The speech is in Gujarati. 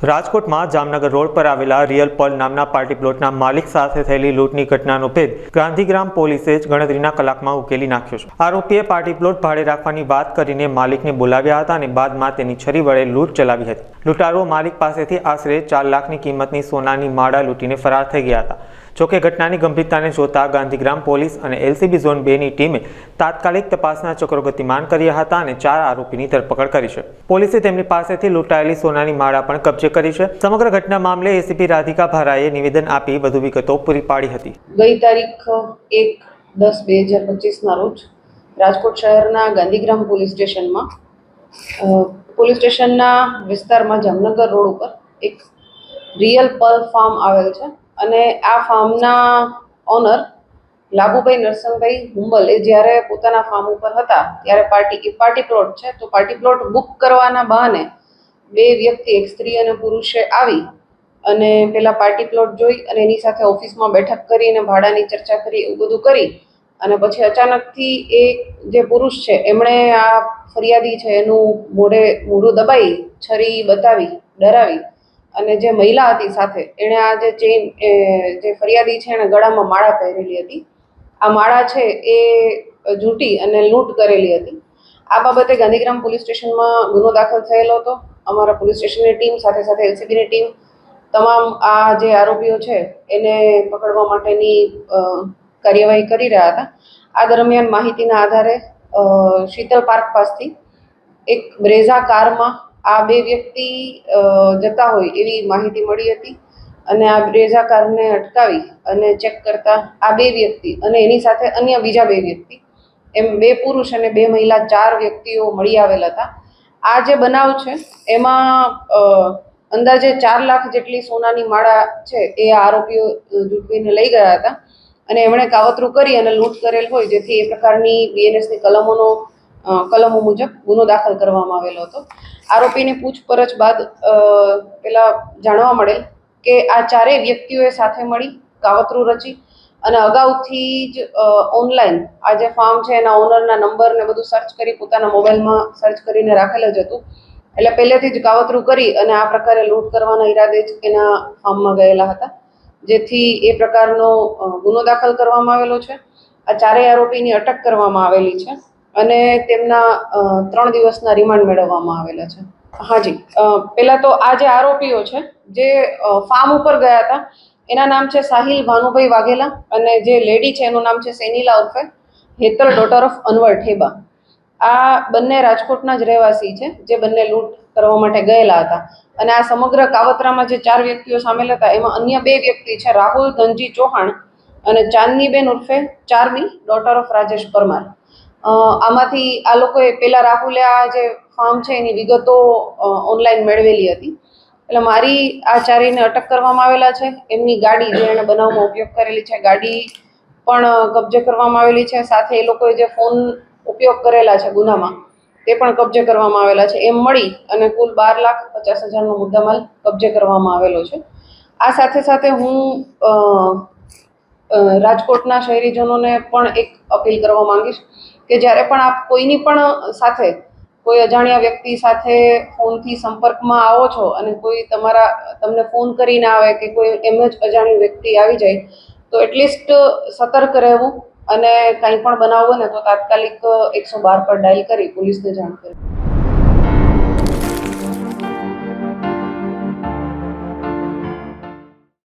રાજકોટમાં જામનગર રોડ પર આવેલા રિયલ પર્લ નામના પાર્ટી પ્લોટના માલિક સાથે થયેલી લૂંટની ઘટનાનો ભેદ ગાંધીગ્રામ પોલીસે જ ગણતરીના કલાકમાં ઉકેલી નાખ્યો છે। આરોપીએ પાર્ટી પ્લોટ ભાડે રાખવાની વાત કરીને માલિકને બોલાવ્યા હતા અને બાદમાં તેની છરી વડે લૂંટ ચલાવી હતી। લૂંટારુઓ માલિક પાસેથી આશરે 4 લાખની કિંમતની સોનાની માળા લૂંટીને ફરાર થઈ ગયા હતા। જોકે ઘટનાની ગંભીરતાને જોતા ગાંધીગ્રામ પોલીસ અને એલસીબી ઝોન 2ની ટીમે તાત્કાલિક તપાસના ચક્રો ગતિમાન કર્યા હતા અને 4 આરોપીની ધરપકડ કરી છે। પોલીસે તેમની પાસેથી લૂંટાયેલી સોનાની માળા પણ કબજે કરી છે। સમગ્ર ઘટના મામલે એસીપી રાધિકા ભારાએ નિવેદન આપી વધુ વિગતો પૂરી પાડી હતી। ગઈ તારીખ 1/10/2025 ના રોજ રાજકોટ શહેરના ગાંધીગ્રામ પોલીસ સ્ટેશનના વિસ્તારમાં જામનગર રોડ ઉપર એક રિયલ પર્લ ફાર્મ આવેલ છે અને આ ફાર્મના ઓનર લાભુભાઈ નરસંગભાઈ હુંબલ જ્યારે પોતાના ફાર્મ ઉપર હતા ત્યારે પાર્ટી પ્લોટ છે તો પાર્ટી પ્લોટ બુક કરવાના બહાને 2 વ્યક્તિ, એક સ્ત્રી અને પુરુષે આવી અને પેલા પાર્ટી પ્લોટ જોઈ અને એની સાથે ઓફિસમાં બેઠક કરી અને ભાડાની ચર્ચા કરી, એવું બધું કરી અને પછી અચાનકથી એ જે પુરુષ છે એમણે આ ફરિયાદી છે એનું મોઢું દબાઈ, છરી બતાવી, ડરાવી અને જે મહિલા હતી સાથે એણે આ જે ફરિયાદી છે એણે ગળામાં માળા પહેરેલી હતી, આ માળા છે એ ઝૂંટી અને લૂંટ કરેલી હતી। આ બાબતે ગાંધીગ્રામ પોલીસ સ્ટેશનમાં ગુનો દાખલ થયેલો હતો। અમારા પોલીસ સ્ટેશનની ટીમ સાથે સાથે એલસીબીની ટીમ તમામ આ જે આરોપીઓ છે એને પકડવા માટેની કાર્યવાહી કરી રહ્યા હતા। આ દરમિયાન માહિતીના આધારે શીતલ પાર્ક પાસથી એક બ્રેઝા કારમાં આ 2 વ્યક્તિ જતા હોય એવી માહિતી મળી હતી અને આ બ્રેઝા કારને અટકાવી અને ચેક કરતા આ 2 વ્યક્તિ અને એની સાથે અન્ય બીજા 2 વ્યક્તિ એમ 2 પુરુષ અને 2 મહિલા 4 વ્યક્તિઓ મળી આવેલ હતા। આ જે બનાવ છે એમાં અંદાજે 4 લાખ જેટલી સોનાની માળા છે એ આરોપીઓ ઝૂંટવીને લઈ ગયા હતા અને એમણે કાવતરું કરી અને લૂંટ કરેલ હોય જેથી એ પ્રકારની બીએનએસની કલમો મુજબ ગુનો દાખલ કરવામાં આવેલો હતો। આરોપીની પૂછપરછ બાદ પેલા જાણવા મળેલ કે આ 4 વ્યક્તિઓએ સાથે મળી કાવતરું રચી અને અગાઉથી જ ઓનલાઈન આ જે ફાર્મ છે એના ઓનરના નંબર ને બધું સર્ચ કરી પોતાના મોબાઈલમાં સર્ચ કરીને રાખેલ જ હતું। એટલે પહેલેથી જ કાવતરું કરી અને આ પ્રકારે લૂંટ કરવાના ઈરાદે જ એના ફાર્મમાં ગયેલા હતા, જેથી એ પ્રકારનો ગુનો દાખલ કરવામાં આવેલો છે। આ 4 આરોપીની અટક કરવામાં આવેલી છે અને તેમના 3 દિવસના રિમાન્ડ મેળવવામાં આવેલા છે। હાજી, પહેલા તો આ જે આરોપીઓ છે જે ફાર્મ ઉપર ગયા હતા એના નામ છે સાહિલ ભાનુભાઈ વાઘેલા અને જે લેડી છે એનું નામ છે સેનીલા ઉર્ફે હેતલ ડોટર ઓફ અનવર ઠેબા। આ બંને રાજકોટના જ રહેવાસી છે જે બંને લૂંટ કરવા માટે ગયેલા હતા અને આ સમગ્ર કાવતરામાં જે 4 વ્યક્તિઓ સામેલ હતા એમાં અન્ય 2 વ્યક્તિ છે રાહુલ ધનજી ચૌહાણ અને ચાંદનીબેન ઉર્ફે ચાર્મી ડોટર ઓફ રાજેશ પરમાર। આમાંથી આ લોકોએ પેલા રાહુલે આ જે ફાર્મ છે એની વિગતો ઓનલાઈન મેળવેલી હતી, એટલે મારી આ 4ને અટક કરવામાં આવેલા છે। એમની ગાડી જે એણે બનાવમાં ઉપયોગ કરેલી છે ગાડી પણ કબજે કરવામાં આવેલી છે, સાથે એ લોકોએ જે ફોન ઉપયોગ કરેલા છે ગુનામાં તે પણ કબજે કરવામાં આવેલા છે। એમ મળી અને કુલ 12,50,000નો મુદ્દામાલ કબજે કરવામાં આવેલો છે। આ સાથે સાથે હું રાજકોટના શહેરીજનોને પણ એક અપીલ કરવા માંગીશ કે જ્યારે પણ આપ કોઈની પણ સાથે કોઈ અજાણ્યા વ્યક્તિ સાથે ફોનથી સંપર્કમાં આવો છો અને કોઈ તમને ફોન કરીને આવે કે કોઈ એમ જ અજાણ્યું વ્યક્તિ આવી જાય તો એટલીસ્ટ સતર્ક રહેવું અને કંઈ પણ બનાવ બને તો તાત્કાલિક 112 પર ડાયલ કરી પોલીસને જાણ કરવી।